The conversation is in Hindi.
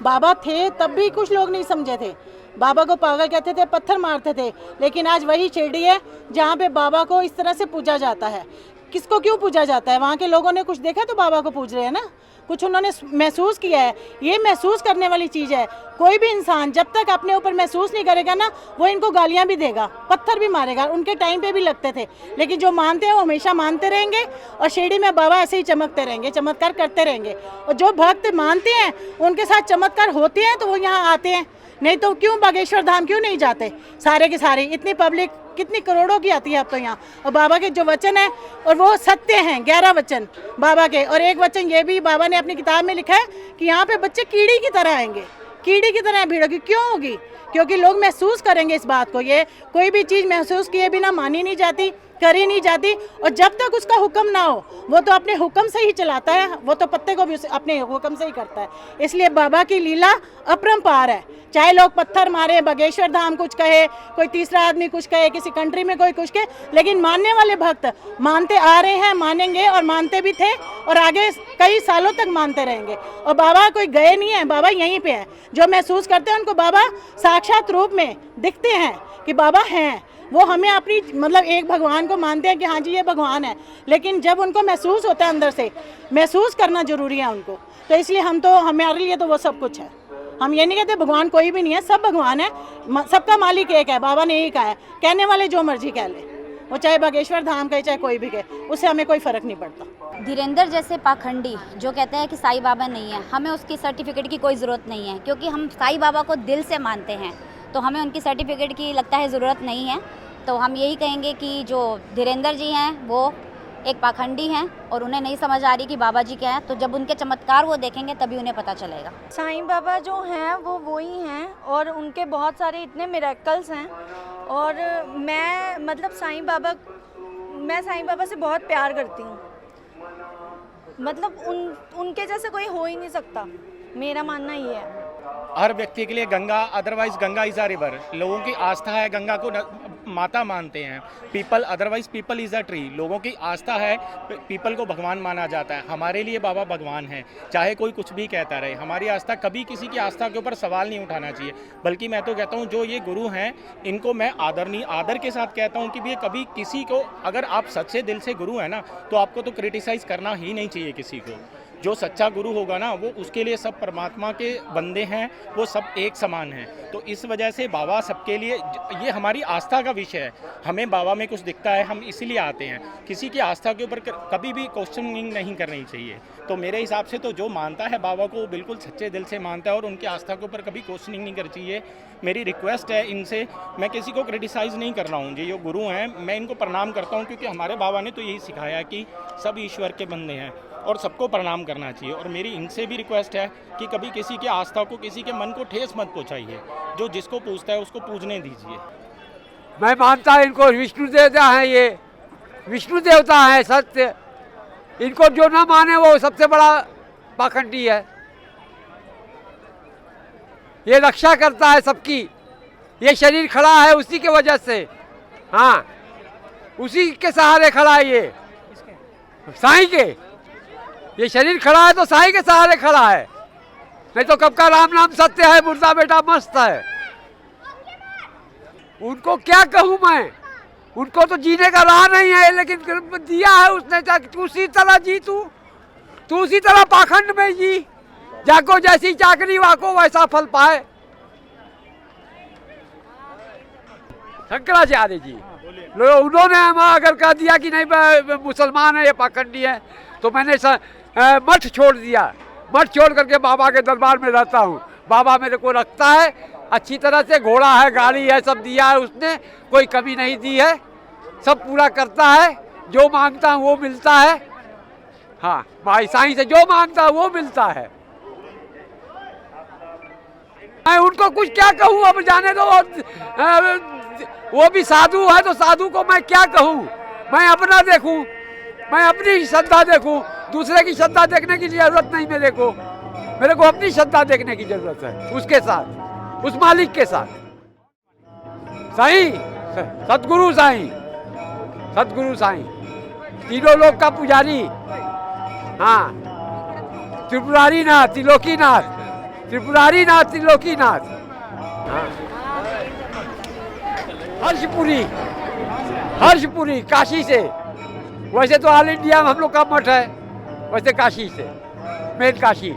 बाबा थे तब भी कुछ लोग नहीं समझे थे, बाबा को पागल कहते थे, पत्थर मारते थे। लेकिन आज वही शिरडी है जहाँ पे बाबा को इस तरह से पूजा जाता है। किसको क्यों पूजा जाता है? वहाँ के लोगों ने कुछ देखा तो बाबा को पूज रहे हैं ना, कुछ उन्होंने महसूस किया है। ये महसूस करने वाली चीज़ है। कोई भी इंसान जब तक अपने ऊपर महसूस नहीं करेगा ना, वो इनको गालियाँ भी देगा, पत्थर भी मारेगा। उनके टाइम पे भी लगते थे, लेकिन जो मानते हैं वो हमेशा मानते रहेंगे। और शिरडी में बाबा ऐसे ही चमकते रहेंगे, चमत्कार करते रहेंगे। और जो भक्त मानते हैं उनके साथ चमत्कार होते हैं तो वो यहाँ आते हैं, नहीं तो क्यों बागेश्वर धाम क्यों नहीं जाते? सारे के सारे इतनी पब्लिक कितनी करोड़ों की आती है अब तो यहाँ। और बाबा के जो वचन है और वो सत्य हैं, 11 वचन बाबा के। और एक वचन ये भी बाबा ने अपनी किताब में लिखा है कि यहाँ पे बच्चे कीड़ी की तरह आएंगे, कीड़ी की तरह भीड़ होगी। क्यों होगी? क्योंकि लोग महसूस करेंगे इस बात को। ये कोई भी चीज़ महसूस किए बिना मानी नहीं जाती, करी नहीं जाती। और जब तक उसका हुक्म ना हो, वो तो अपने हुक्म से ही चलाता है, वो तो पत्ते को भी अपने हुक्म से ही करता है। इसलिए बाबा की लीला अपरंपार है। चाहे लोग पत्थर मारे, बागेश्वर धाम कुछ कहे, कोई तीसरा आदमी कुछ कहे, किसी कंट्री में कोई कुछ कहे, लेकिन मानने वाले भक्त मानते आ रहे हैं, मानेंगे और मानते भी थे और आगे कई सालों तक मानते रहेंगे। और बाबा कोई गए नहीं है, बाबा यहीं पे है। जो महसूस करते हैं उनको बाबा साक्षात रूप में दिखते हैं कि बाबा हैं। वो हमें अपनी मतलब एक भगवान को मानते हैं कि हाँ जी ये भगवान है, लेकिन जब उनको महसूस होता है अंदर से, महसूस करना जरूरी है उनको। तो इसलिए हमारे लिए तो वो सब कुछ है। हम ये नहीं कहते भगवान कोई भी नहीं है, सब भगवान है, सबका मालिक एक है। बाबा ने यही कहा है, कहने वाले जो मर्जी कह ले, वो चाहे बागेश्वर धाम कहे चाहे कोई भी कहे, उससे हमें कोई फ़र्क नहीं पड़ता। धीरेंद्र जैसे पाखंडी जो कहते हैं कि साईं बाबा नहीं है, हमें उसकी सर्टिफिकेट की कोई ज़रूरत नहीं है, क्योंकि हम साईं बाबा को दिल से मानते हैं, तो हमें उनकी सर्टिफिकेट की लगता है ज़रूरत नहीं है। तो हम यही कहेंगे कि जो धीरेंद्र जी हैं वो एक पाखंडी हैं और उन्हें नहीं समझ आ रही कि बाबा जी क्या हैं। तो जब उनके चमत्कार वो देखेंगे तभी उन्हें पता चलेगा। साईं बाबा जो हैं वो ही हैं और उनके बहुत सारे इतने मिरेकल्स हैं। और मैं साईं बाबा से बहुत प्यार करती हूँ। उनके जैसे कोई हो ही नहीं सकता, मेरा मानना ये है। हर व्यक्ति के लिए Ganga, otherwise Ganga is a river. लोगों की आस्था है, गंगा को माता मानते हैं। People, otherwise people is a tree. लोगों की आस्था है, पीपल को भगवान माना जाता है। हमारे लिए बाबा भगवान हैं, चाहे कोई कुछ भी कहता रहे। हमारी आस्था, कभी किसी की आस्था के ऊपर सवाल नहीं उठाना चाहिए। बल्कि मैं तो कहता हूँ जो ये गुरु हैं इनको मैं आदर के साथ कहता हूँ कि भी कभी किसी को, अगर आप सच्चे दिल से गुरु हैं ना, तो आपको तो क्रिटिसाइज़ करना ही नहीं चाहिए किसी को। जो सच्चा गुरु होगा ना, वो उसके लिए सब परमात्मा के बंदे हैं, वो सब एक समान हैं। तो इस वजह से बाबा सबके लिए, ये हमारी आस्था का विषय है। हमें बाबा में कुछ दिखता है, हम इसीलिए आते हैं। किसी की आस्था के ऊपर कभी भी क्वेश्चनिंग नहीं करनी चाहिए। तो मेरे हिसाब से तो जो मानता है बाबा को, बिल्कुल सच्चे दिल से मानता है और उनकी आस्था के ऊपर कभी क्वेश्चनिंग नहीं करनी चाहिए। मेरी रिक्वेस्ट है इनसे, मैं किसी को क्रिटिसाइज़ नहीं कर रहा हूँ। जो गुरु हैं मैं इनको प्रणाम करता हूँ, क्योंकि हमारे बाबा ने तो यही सिखाया कि सब ईश्वर के बंदे हैं और सबको प्रणाम करना चाहिए। और मेरी इनसे भी रिक्वेस्ट है कि कभी किसी की आस्था को, किसी के मन को ठेस मत पहुंचाइए। जो जिसको पूछता है उसको पूजने दीजिए। मैं मानता हूँ इनको विष्णु देवता हैं, ये विष्णु देवता हैं सत्य। इनको जो ना माने वो सबसे बड़ा पाखंडी है। ये रक्षा करता है सबकी। ये शरीर खड़ा है उसी के वजह से, हाँ उसी के सहारे खड़ा है ये, साईं के। ये शरीर खड़ा है तो साईं के सहारे खड़ा है, नहीं तो कब का राम नाम सत्य है, मुर्दा बेटा मस्त है। उनको क्या कहूँ मैं, उनको तो जीने का राह नहीं है, लेकिन दिया है उसने। तू उसी तरह जी, तू उसी तरह पाखंड में जी। जाको जैसी चाकरी वाको वैसा फल पाए। शंकराचार्य जी उन्होंने अगर कह दिया कि नहीं मुसलमान है, ये पाखंडी है, तो मैंने मठ छोड़ दिया। मठ छोड़ करके बाबा के दरबार में रहता हूँ। बाबा मेरे को रखता है अच्छी तरह से, घोड़ा है, गाड़ी है, सब दिया है उसने, कोई कमी नहीं दी है, सब पूरा करता है। जो मांगता हूँ वो मिलता है। हाँ भाई, साईं से जो मांगता है वो मिलता है। मैं उनको कुछ क्या कहूँ, अब जाने दो। वो भी साधु है तो साधु को मैं क्या कहूँ। मैं अपना देखूँ, मैं अपनी श्रद्धा देखूँ, दूसरे की श्रद्धा देखने की जरूरत नहीं मेरे को अपनी श्रद्धा देखने की जरूरत है, उसके साथ, उस मालिक के साथ। साईं, सतगुरु साईं, सतगुरु साईं, तीनों लोक का पुजारी, हाँ त्रिपुरारी नाथ, त्रिलोकी नाथ, त्रिपुरारी नाथ, त्रिलोकी नाथ। हाँ। हर्षपुरी, हर्षपुरी काशी से। वैसे तो ऑल इंडिया में हम लोग का मठ है, वैसे काशी से, मेन काशी।